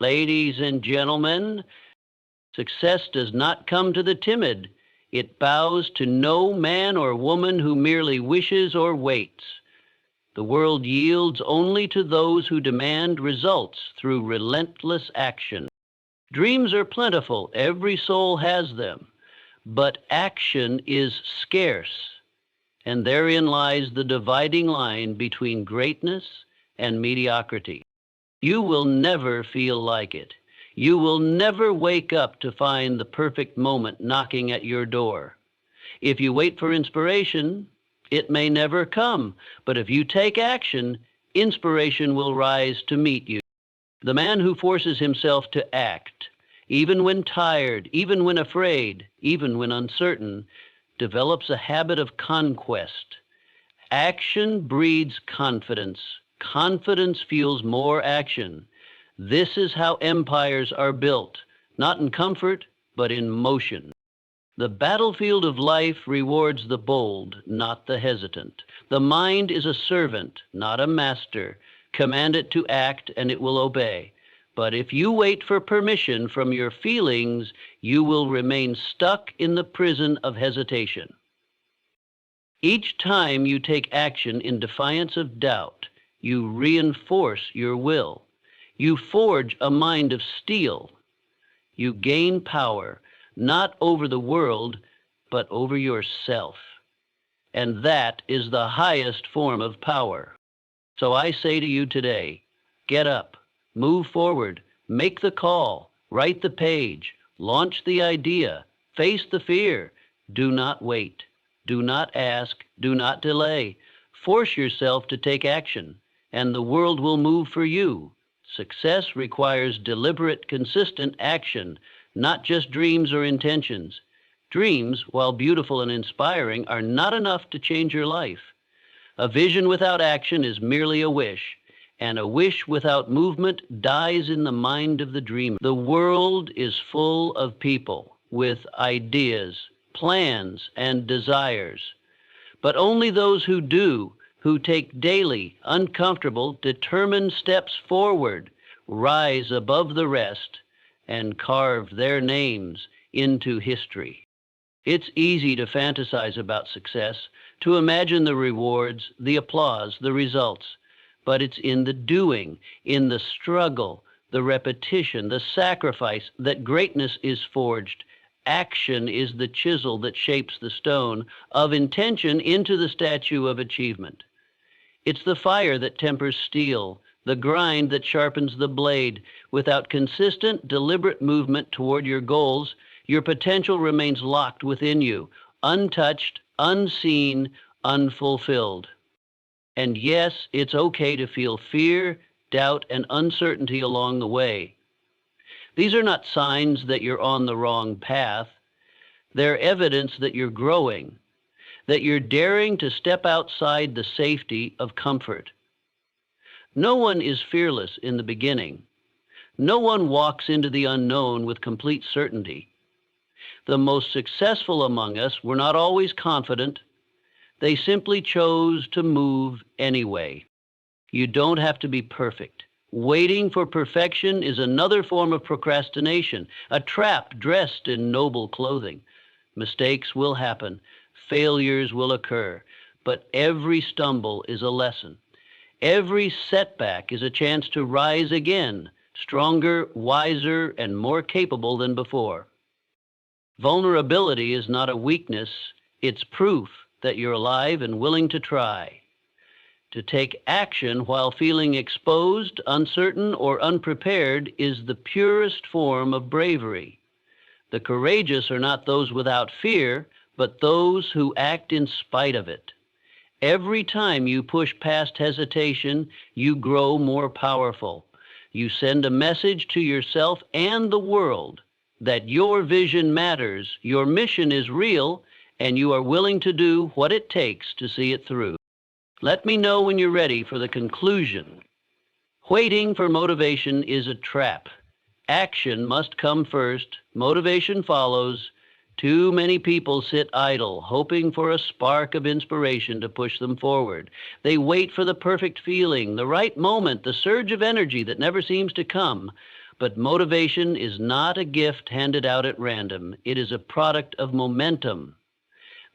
Ladies and gentlemen, success does not come to the timid. It bows to no man or woman who merely wishes or waits. The world yields only to those who demand results through relentless action. Dreams are plentiful, every soul has them, but action is scarce, and therein lies the dividing line between greatness and mediocrity. You will never feel like it. You will never wake up to find the perfect moment knocking at your door. If you wait for inspiration, it may never come, but if you take action, inspiration will rise to meet you. The man who forces himself to act, even when tired, even when afraid, even when uncertain, develops a habit of conquest. Action breeds confidence. Confidence fuels more action. This is how empires are built, not in comfort, but in motion. The battlefield of life rewards the bold, not the hesitant. The mind is a servant, not a master. Command it to act, and it will obey. But if you wait for permission from your feelings, you will remain stuck in the prison of hesitation. Each time you take action in defiance of doubt, you reinforce your will. You forge a mind of steel. You gain power, not over the world, but over yourself. And that is the highest form of power. So I say to you today, get up, move forward, make the call, write the page, launch the idea, face the fear. Do not wait. Do not ask. Do not delay. Force yourself to take action, and the world will move for you. Success requires deliberate, consistent action, not just dreams or intentions. Dreams, while beautiful and inspiring, are not enough to change your life. A vision without action is merely a wish, and a wish without movement dies in the mind of the dreamer. The world is full of people with ideas, plans, and desires, but only those who do, who take daily, uncomfortable, determined steps forward, rise above the rest, and carve their names into history. It's easy to fantasize about success, to imagine the rewards, the applause, the results, but it's in the doing, in the struggle, the repetition, the sacrifice that greatness is forged. Action is the chisel that shapes the stone of intention into the statue of achievement. It's the fire that tempers steel, the grind that sharpens the blade. Without consistent, deliberate movement toward your goals, your potential remains locked within you, untouched, unseen, unfulfilled. And yes, it's okay to feel fear, doubt, and uncertainty along the way. These are not signs that you're on the wrong path. They're evidence that you're growing, that you're daring to step outside the safety of comfort. No one is fearless in the beginning. No one walks into the unknown with complete certainty. The most successful among us were not always confident. They simply chose to move anyway. You don't have to be perfect. Waiting for perfection is another form of procrastination, a trap dressed in noble clothing. Mistakes will happen. Failures will occur. But every stumble is a lesson. Every setback is a chance to rise again, stronger, wiser, and more capable than before. Vulnerability is not a weakness. It's proof that you're alive and willing to try. To take action while feeling exposed, uncertain, or unprepared is the purest form of bravery. The courageous are not those without fear, but those who act in spite of it. Every time you push past hesitation, you grow more powerful. You send a message to yourself and the world that your vision matters, your mission is real, and you are willing to do what it takes to see it through. Let me know when you're ready for the conclusion. Waiting for motivation is a trap. Action must come first. Motivation follows. Too many people sit idle, hoping for a spark of inspiration to push them forward. They wait for the perfect feeling, the right moment, the surge of energy that never seems to come. But motivation is not a gift handed out at random. It is a product of momentum.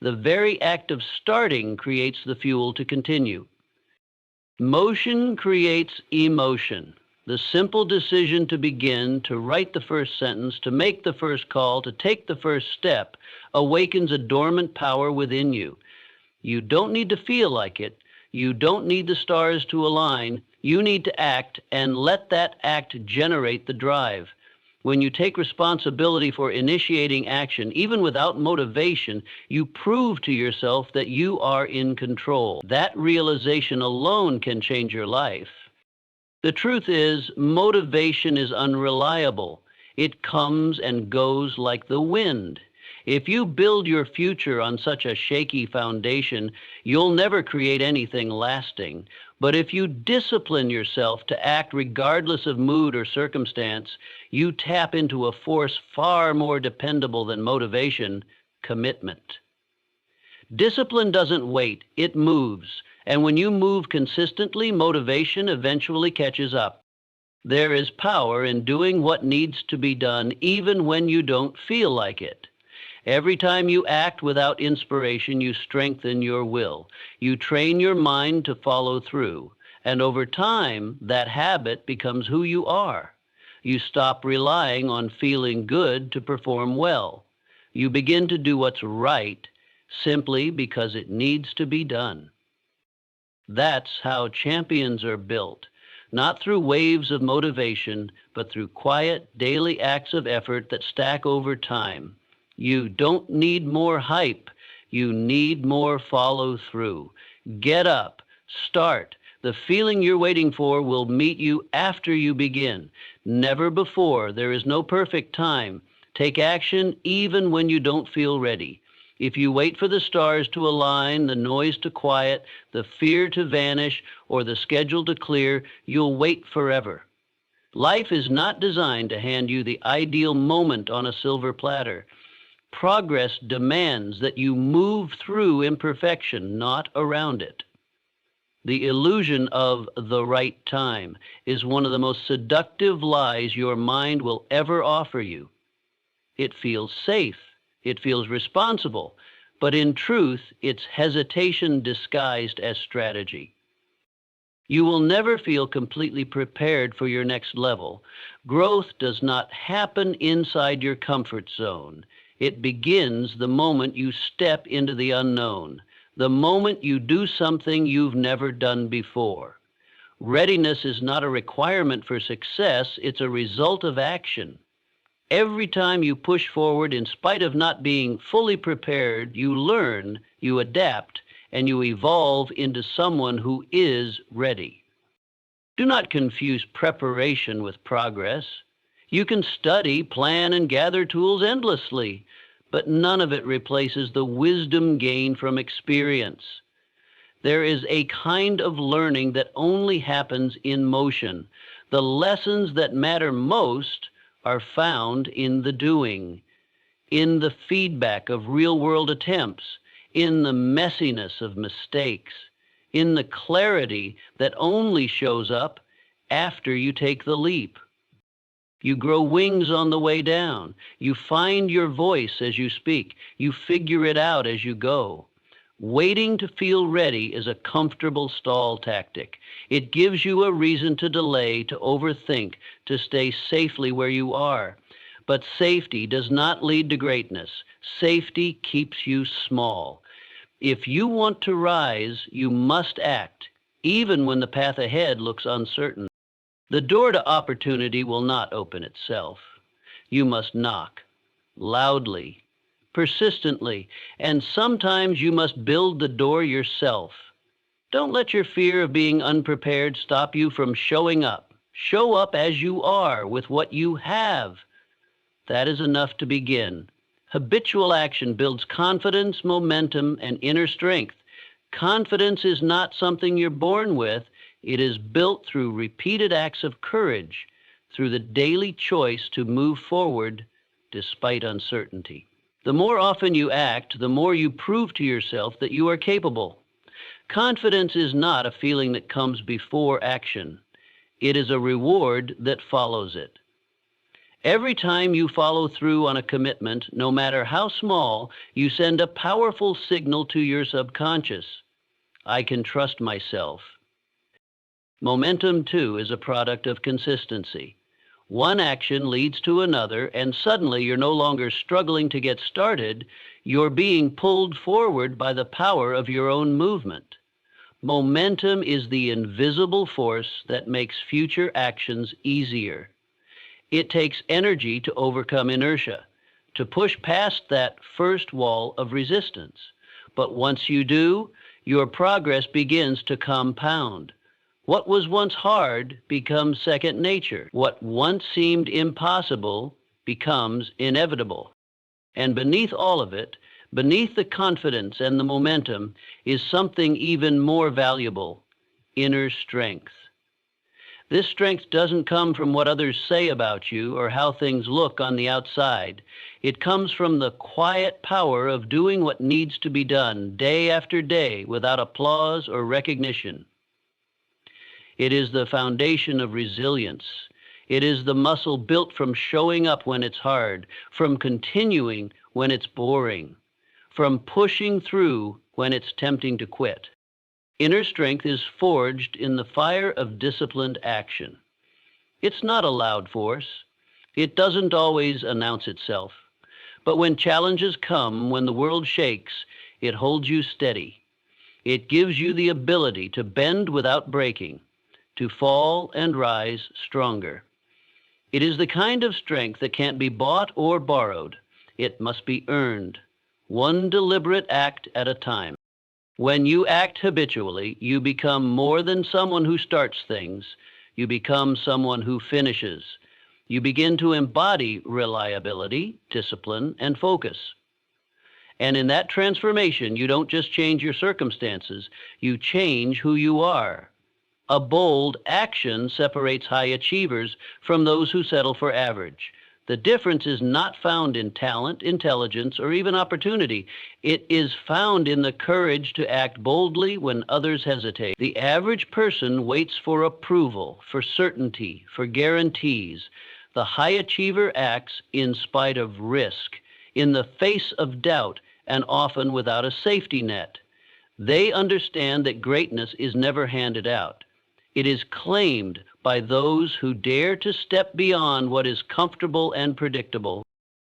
The very act of starting creates the fuel to continue. Motion creates emotion. The simple decision to begin, to write the first sentence, to make the first call, to take the first step, awakens a dormant power within you. You don't need to feel like it. You don't need the stars to align. You need to act and let that act generate the drive. When you take responsibility for initiating action, even without motivation, you prove to yourself that you are in control. That realization alone can change your life. The truth is, motivation is unreliable. It comes and goes like the wind. If you build your future on such a shaky foundation, you'll never create anything lasting. But if you discipline yourself to act regardless of mood or circumstance, you tap into a force far more dependable than motivation: commitment. Discipline doesn't wait, it moves. And when you move consistently, motivation eventually catches up. There is power in doing what needs to be done, even when you don't feel like it. Every time you act without inspiration, you strengthen your will. You train your mind to follow through. And over time, that habit becomes who you are. You stop relying on feeling good to perform well. You begin to do what's right simply because it needs to be done. That's how champions are built, not through waves of motivation, but through quiet, daily acts of effort that stack over time. You don't need more hype. You need more follow through. Get up. Start. The feeling you're waiting for will meet you after you begin. Never before. There is no perfect time. Take action even when you don't feel ready. If you wait for the stars to align, the noise to quiet, the fear to vanish, or the schedule to clear, you'll wait forever. Life is not designed to hand you the ideal moment on a silver platter. Progress demands that you move through imperfection, not around it. The illusion of the right time is one of the most seductive lies your mind will ever offer you. It feels safe. It feels responsible. But in truth, it's hesitation disguised as strategy. You will never feel completely prepared for your next level. Growth does not happen inside your comfort zone. It begins the moment you step into the unknown, the moment you do something you've never done before. Readiness is not a requirement for success, it's a result of action. Every time you push forward in spite of not being fully prepared, you learn, you adapt, and you evolve into someone who is ready. Do not confuse preparation with progress. You can study, plan, and gather tools endlessly, but none of it replaces the wisdom gained from experience. There is a kind of learning that only happens in motion. The lessons that matter most are found in the doing, in the feedback of real-world attempts, in the messiness of mistakes, in the clarity that only shows up after you take the leap. You grow wings on the way down. You find your voice as you speak. You figure it out as you go. Waiting to feel ready is a comfortable stall tactic. It gives you a reason to delay, to overthink, to stay safely where you are. But safety does not lead to greatness. Safety keeps you small. If you want to rise, you must act, even when the path ahead looks uncertain. The door to opportunity will not open itself. You must knock, loudly, persistently, and sometimes you must build the door yourself. Don't let your fear of being unprepared stop you from showing up. Show up as you are, with what you have. That is enough to begin. Habitual action builds confidence, momentum, and inner strength. Confidence is not something you're born with. It is built through repeated acts of courage, through the daily choice to move forward despite uncertainty. The more often you act, the more you prove to yourself that you are capable. Confidence is not a feeling that comes before action. It is a reward that follows it. Every time you follow through on a commitment, no matter how small, you send a powerful signal to your subconscious. I can trust myself. Momentum, too, is a product of consistency. One action leads to another, and suddenly you're no longer struggling to get started. You're being pulled forward by the power of your own movement. Momentum is the invisible force that makes future actions easier. It takes energy to overcome inertia, to push past that first wall of resistance. But once you do, your progress begins to compound. What was once hard becomes second nature. What once seemed impossible becomes inevitable. And beneath all of it, beneath the confidence and the momentum, is something even more valuable: inner strength. This strength doesn't come from what others say about you or how things look on the outside. It comes from the quiet power of doing what needs to be done day after day without applause or recognition. It is the foundation of resilience. It is the muscle built from showing up when it's hard, from continuing when it's boring, from pushing through when it's tempting to quit. Inner strength is forged in the fire of disciplined action. It's not a loud force. It doesn't always announce itself. But when challenges come, when the world shakes, it holds you steady. It gives you the ability to bend without breaking, to fall and rise stronger. It is the kind of strength that can't be bought or borrowed. It must be earned, one deliberate act at a time. When you act habitually, you become more than someone who starts things. You become someone who finishes. You begin to embody reliability, discipline, and focus. And in that transformation, you don't just change your circumstances, you change who you are. A bold action separates high achievers from those who settle for average. The difference is not found in talent, intelligence, or even opportunity. It is found in the courage to act boldly when others hesitate. The average person waits for approval, for certainty, for guarantees. The high achiever acts in spite of risk, in the face of doubt, and often without a safety net. They understand that greatness is never handed out. It is claimed by those who dare to step beyond what is comfortable and predictable.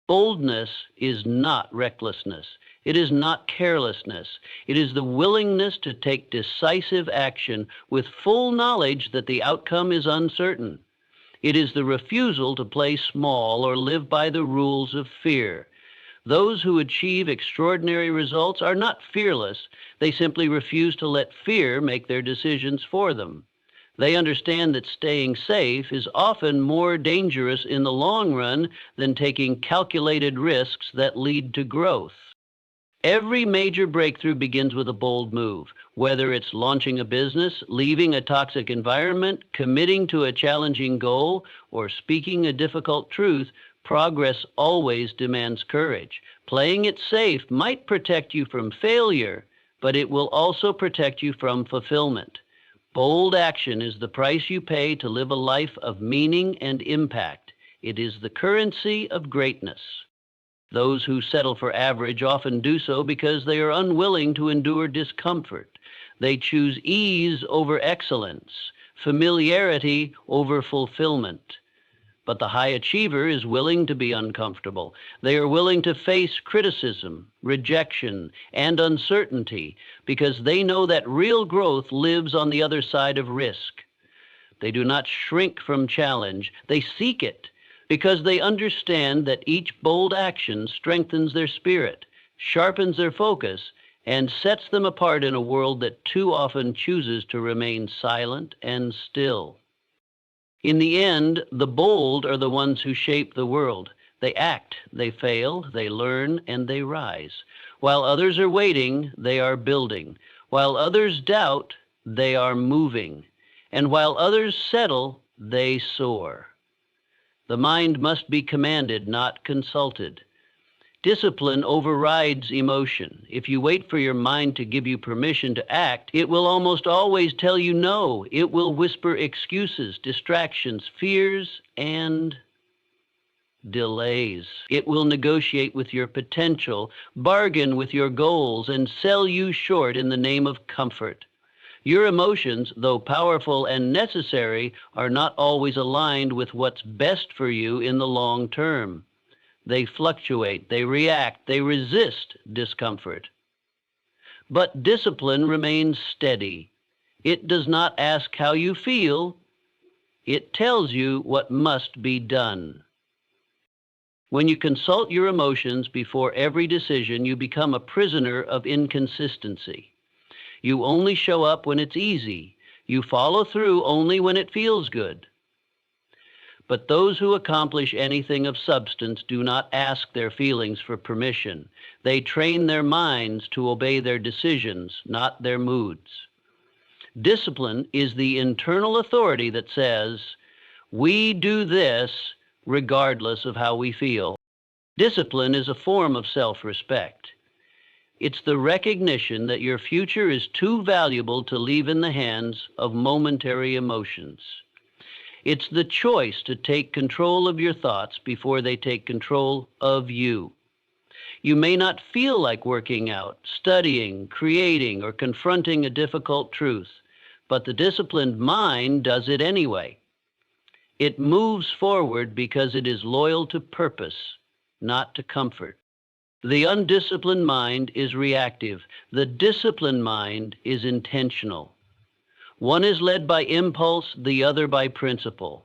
Boldness is not recklessness. It is not carelessness. It is the willingness to take decisive action with full knowledge that the outcome is uncertain. It is the refusal to play small or live by the rules of fear. Those who achieve extraordinary results are not fearless. They simply refuse to let fear make their decisions for them. They understand that staying safe is often more dangerous in the long run than taking calculated risks that lead to growth. Every major breakthrough begins with a bold move, whether it's launching a business, leaving a toxic environment, committing to a challenging goal, or speaking a difficult truth. Progress always demands courage. Playing it safe might protect you from failure, but it will also protect you from fulfillment. Bold action is the price you pay to live a life of meaning and impact. It is the currency of greatness. Those who settle for average often do so because they are unwilling to endure discomfort. They choose ease over excellence, familiarity over fulfillment. But the high achiever is willing to be uncomfortable. They are willing to face criticism, rejection, and uncertainty because they know that real growth lives on the other side of risk. They do not shrink from challenge. They seek it because they understand that each bold action strengthens their spirit, sharpens their focus, and sets them apart in a world that too often chooses to remain silent and still. In the end, the bold are the ones who shape the world. They act, they fail, they learn, and they rise. While others are waiting, they are building. While others doubt, they are moving. And while others settle, they soar. The mind must be commanded, not consulted. Discipline overrides emotion. If you wait for your mind to give you permission to act, it will almost always tell you no. It will whisper excuses, distractions, fears, and delays. It will negotiate with your potential, bargain with your goals, and sell you short in the name of comfort. Your emotions, though powerful and necessary, are not always aligned with what's best for you in the long term. They fluctuate, they react, they resist discomfort. But discipline remains steady. It does not ask how you feel, it tells you what must be done. When you consult your emotions before every decision, you become a prisoner of inconsistency. You only show up when it's easy. You follow through only when it feels good. But those who accomplish anything of substance do not ask their feelings for permission. They train their minds to obey their decisions, not their moods. Discipline is the internal authority that says, we do this regardless of how we feel. Discipline is a form of self-respect. It's the recognition that your future is too valuable to leave in the hands of momentary emotions. It's the choice to take control of your thoughts before they take control of you. You may not feel like working out, studying, creating, or confronting a difficult truth, but the disciplined mind does it anyway. It moves forward because it is loyal to purpose, not to comfort. The undisciplined mind is reactive. The disciplined mind is intentional. One is led by impulse, the other by principle.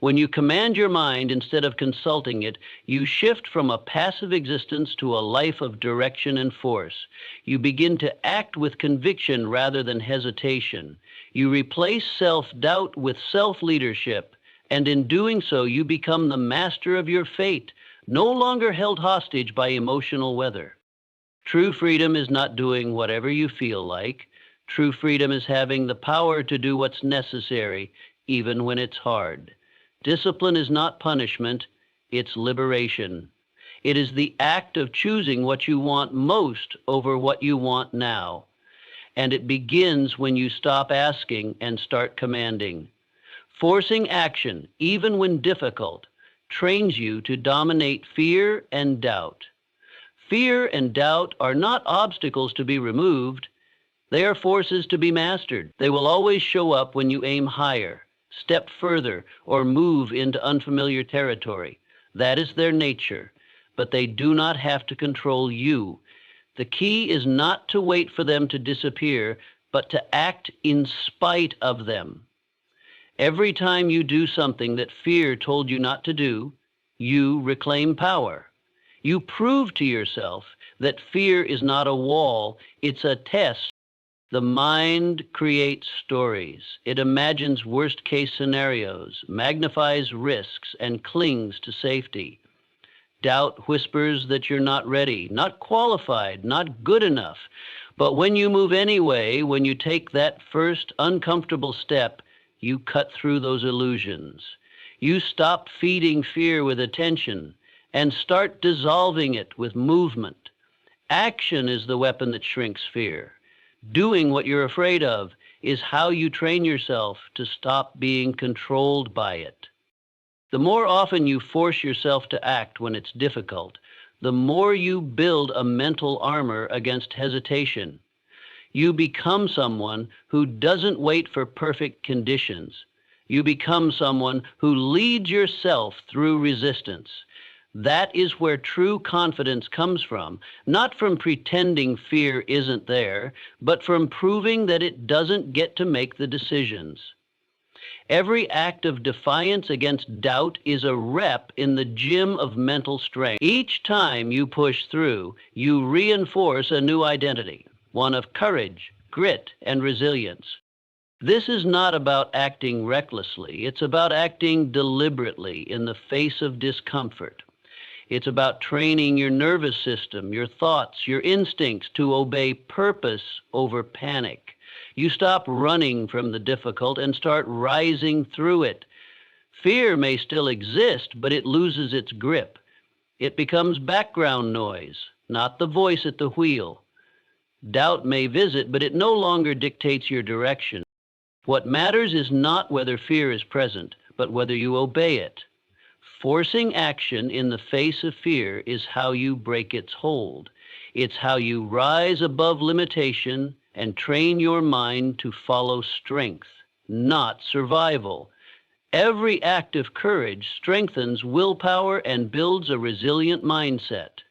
When you command your mind instead of consulting it, you shift from a passive existence to a life of direction and force. You begin to act with conviction rather than hesitation. You replace self-doubt with self-leadership, and in doing so, you become the master of your fate, no longer held hostage by emotional weather. True freedom is not doing whatever you feel like. True freedom is having the power to do what's necessary, even when it's hard. Discipline is not punishment, it's liberation. It is the act of choosing what you want most over what you want now. And it begins when you stop asking and start commanding. Forcing action, even when difficult, trains you to dominate fear and doubt. Fear and doubt are not obstacles to be removed. They are forces to be mastered. They will always show up when you aim higher, step further, or move into unfamiliar territory. That is their nature, but they do not have to control you. The key is not to wait for them to disappear, but to act in spite of them. Every time you do something that fear told you not to do, you reclaim power. You prove to yourself that fear is not a wall, it's a test. The mind creates stories. It imagines worst-case scenarios, magnifies risks, and clings to safety. Doubt whispers that you're not ready, not qualified, not good enough. But when you move anyway, when you take that first uncomfortable step, you cut through those illusions. You stop feeding fear with attention and start dissolving it with movement. Action is the weapon that shrinks fear. Doing what you're afraid of is how you train yourself to stop being controlled by it. The more often you force yourself to act when it's difficult, the more you build a mental armor against hesitation. You become someone who doesn't wait for perfect conditions. You become someone who leads yourself through resistance. That is where true confidence comes from, not from pretending fear isn't there, but from proving that it doesn't get to make the decisions. Every act of defiance against doubt is a rep in the gym of mental strength. Each time you push through, you reinforce a new identity, one of courage, grit, and resilience. This is not about acting recklessly. It's about acting deliberately in the face of discomfort. It's about training your nervous system, your thoughts, your instincts to obey purpose over panic. You stop running from the difficult and start rising through it. Fear may still exist, but it loses its grip. It becomes background noise, not the voice at the wheel. Doubt may visit, but it no longer dictates your direction. What matters is not whether fear is present, but whether you obey it. Forcing action in the face of fear is how you break its hold. It's how you rise above limitation and train your mind to follow strength, not survival. Every act of courage strengthens willpower and builds a resilient mindset.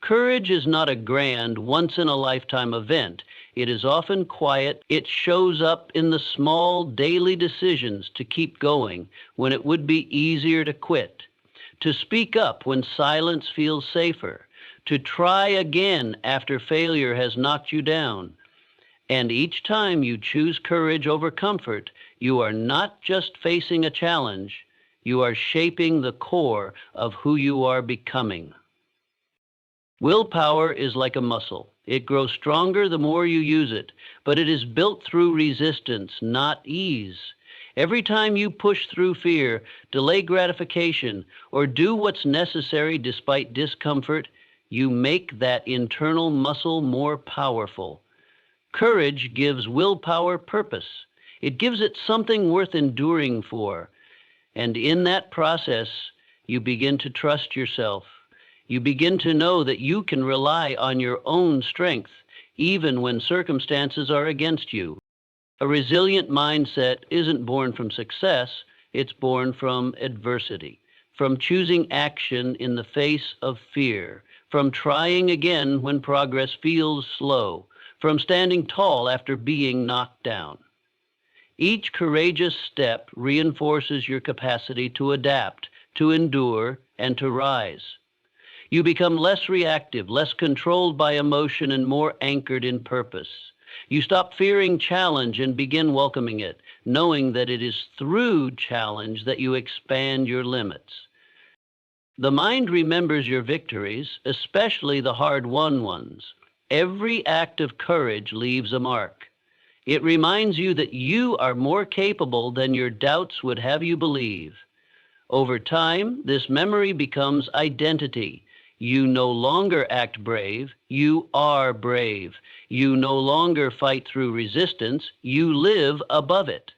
Courage is not a grand, once-in-a-lifetime event. It is often quiet. It shows up in the small daily decisions to keep going when it would be easier to quit, to speak up when silence feels safer, to try again after failure has knocked you down. And each time you choose courage over comfort, you are not just facing a challenge, you are shaping the core of who you are becoming. Willpower is like a muscle. It grows stronger the more you use it, but it is built through resistance, not ease. Every time you push through fear, delay gratification, or do what's necessary despite discomfort, you make that internal muscle more powerful. Courage gives willpower purpose. It gives it something worth enduring for. And in that process, you begin to trust yourself. You begin to know that you can rely on your own strength, even when circumstances are against you. A resilient mindset isn't born from success, it's born from adversity, from choosing action in the face of fear, from trying again when progress feels slow, from standing tall after being knocked down. Each courageous step reinforces your capacity to adapt, to endure, and to rise. You become less reactive, less controlled by emotion, and more anchored in purpose. You stop fearing challenge and begin welcoming it, knowing that it is through challenge that you expand your limits. The mind remembers your victories, especially the hard-won ones. Every act of courage leaves a mark. It reminds you that you are more capable than your doubts would have you believe. Over time, this memory becomes identity. You no longer act brave, you are brave. You no longer fight through resistance, you live above it.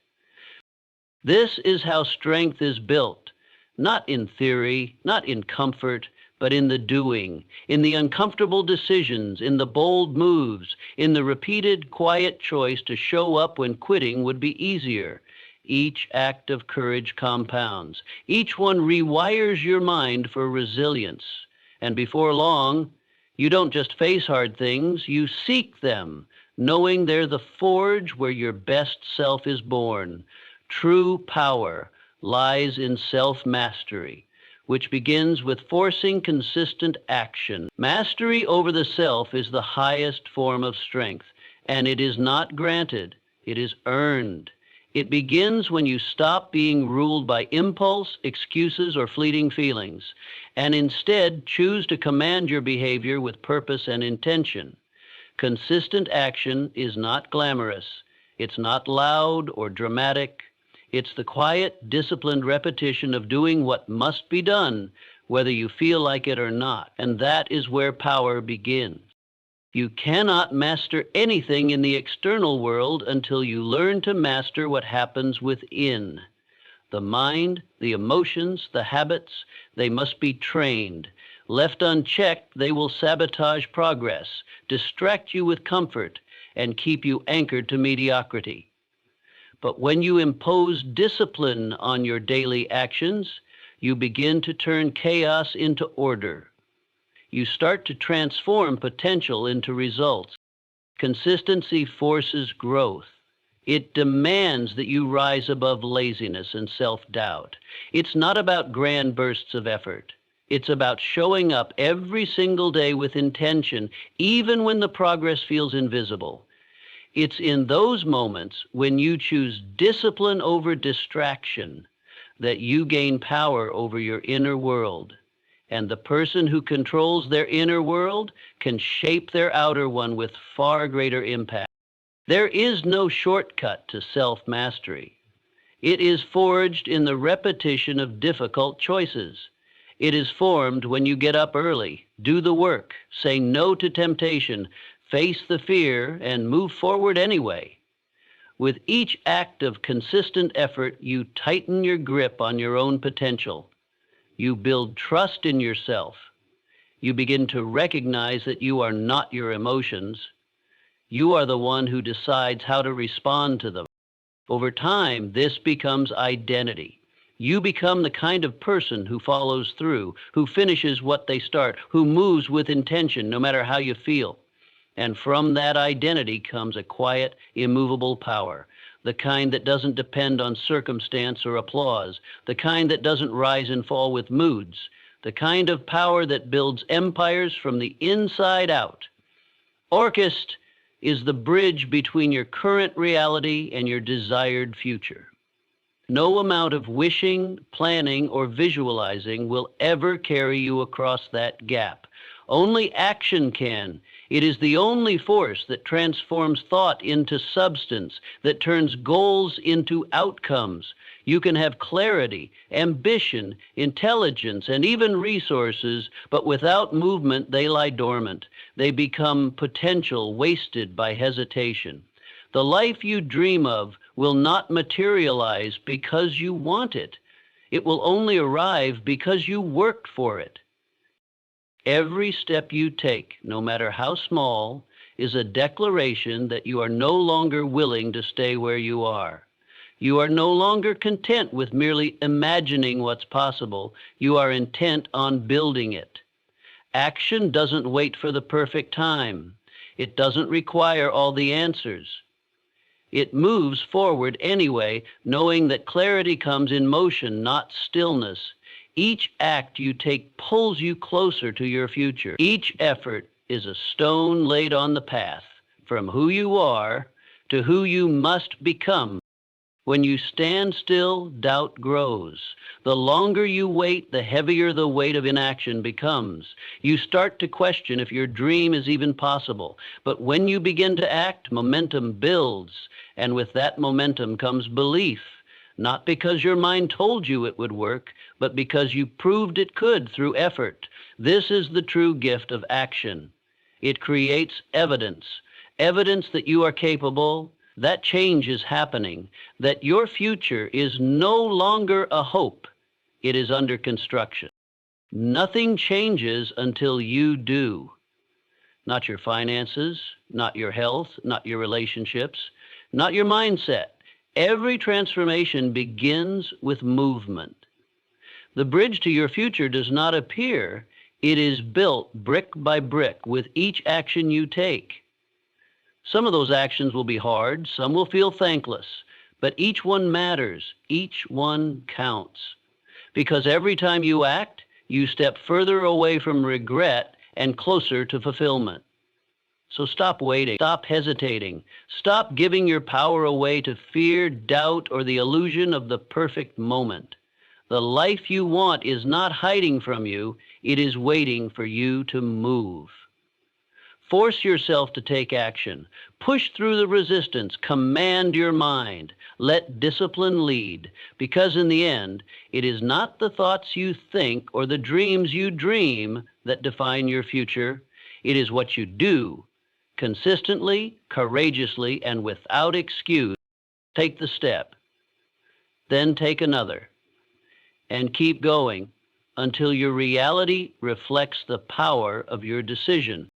This is how strength is built, not in theory, not in comfort, but in the doing, in the uncomfortable decisions, in the bold moves, in the repeated quiet choice to show up when quitting would be easier. Each act of courage compounds. Each one rewires your mind for resilience. And before long, you don't just face hard things, you seek them, knowing they're the forge where your best self is born. True power lies in self-mastery, which begins with forcing consistent action. Mastery over the self is the highest form of strength, and it is not granted, it is earned. It begins when you stop being ruled by impulse, excuses, or fleeting feelings, and instead choose to command your behavior with purpose and intention. Consistent action is not glamorous. It's not loud or dramatic. It's the quiet, disciplined repetition of doing what must be done, whether you feel like it or not. And that is where power begins. You cannot master anything in the external world until you learn to master what happens within. The mind, the emotions, the habits, they must be trained. Left unchecked, they will sabotage progress, distract you with comfort, and keep you anchored to mediocrity. But when you impose discipline on your daily actions, you begin to turn chaos into order. You start to transform potential into results. Consistency forces growth. It demands that you rise above laziness and self-doubt. It's not about grand bursts of effort. It's about showing up every single day with intention, even when the progress feels invisible. It's in those moments when you choose discipline over distraction that you gain power over your inner world. And the person who controls their inner world can shape their outer one with far greater impact. There is no shortcut to self-mastery. It is forged in the repetition of difficult choices. It is formed when you get up early, do the work, say no to temptation, face the fear, and move forward anyway. With each act of consistent effort, you tighten your grip on your own potential. You build trust in yourself. You begin to recognize that you are not your emotions. You are the one who decides how to respond to them. Over time, this becomes identity. You become the kind of person who follows through, who finishes what they start, who moves with intention no matter how you feel. And from that identity comes a quiet, immovable power, the kind that doesn't depend on circumstance or applause, the kind that doesn't rise and fall with moods, the kind of power that builds empires from the inside out. Orchest is the bridge between your current reality and your desired future. No amount of wishing, planning, or visualizing will ever carry you across that gap. Only action can. It is the only force that transforms thought into substance, that turns goals into outcomes. You can have clarity, ambition, intelligence, and even resources, but without movement, they lie dormant. They become potential wasted by hesitation. The life you dream of will not materialize because you want it. It will only arrive because you worked for it. Every step you take, no matter how small, is a declaration that you are no longer willing to stay where you are. You are no longer content with merely imagining what's possible. You are intent on building it. Action doesn't wait for the perfect time. It doesn't require all the answers. It moves forward anyway, knowing that clarity comes in motion, not stillness. Each act you take pulls you closer to your future. Each effort is a stone laid on the path from who you are to who you must become. When you stand still, doubt grows. The longer you wait, the heavier the weight of inaction becomes. You start to question if your dream is even possible. But when you begin to act, momentum builds. And with that momentum comes belief. Not because your mind told you it would work, but because you proved it could through effort. This is the true gift of action. It creates evidence, evidence that you are capable, that change is happening, that your future is no longer a hope, it is under construction. Nothing changes until you do. Not your finances, not your health, not your relationships, not your mindset. Every transformation begins with movement. The bridge to your future does not appear. It is built brick by brick with each action you take. Some of those actions will be hard, some will feel thankless, but each one matters, each one counts. Because every time you act, you step further away from regret and closer to fulfillment. So stop waiting, stop hesitating, stop giving your power away to fear, doubt, or the illusion of the perfect moment. The life you want is not hiding from you, it is waiting for you to move. Force yourself to take action. Push through the resistance. Command your mind. Let discipline lead. Because in the end, it is not the thoughts you think or the dreams you dream that define your future. It is what you do. Consistently, courageously, and without excuse. Take the step. Then take another. And keep going until your reality reflects the power of your decision.